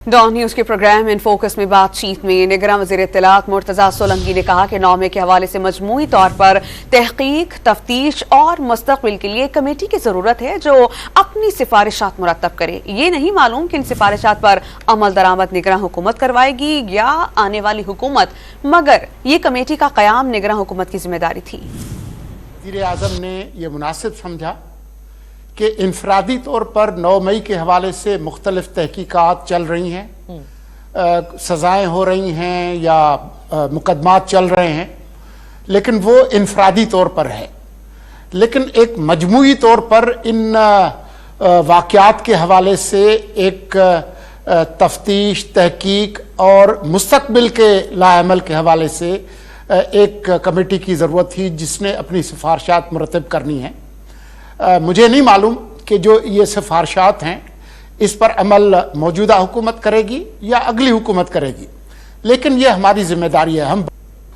Don news के programme in focus में बातचीत में निगरां वज़ीर इत्तलात मुर्तजा सोलंकी ने कहा कि नौमे के हवाले से मजमूई तौर पर तहकीक, तफ्तीश और मुस्तक़बिल के लिए कमेटी की जरूरत है जो अपनी सिफारिशात मुरतब करे। ये नहीं मालूम कि इन सिफारिशात पर अमल दरामद निगरां हुकूमत करवाएगी या आने वाली हुकूमत, मगर ये कमेटी का क़याम निगरां हुकूमत की जिम्मेदारी थी। वज़ीर आज़म ने यह मुनासिब समझा कि इनफरादी तौर पर 9 मई के हवाले से मुख्तलिफ तहकीकात चल रही हैं, सजाएं हो रही हैं या मुकदमात चल रहे हैं, लेकिन वो इनफरादी तौर पर है। लेकिन एक मजमूई तौर पर इन वाक़यात के हवाले से एक तफ्तीश, तहकीक और मुस्तक़बिल के लाअमल के हवाले से एक कमेटी की ज़रूरत थी जिसने अपनी सिफारिशात मुरतब करनी है। मुझे नहीं मालूम कि जो ये सिफारिशात हैं इस पर अमल मौजूदा हुकूमत करेगी या अगली हुकूमत करेगी, लेकिन ये हमारी जिम्मेदारी है। हम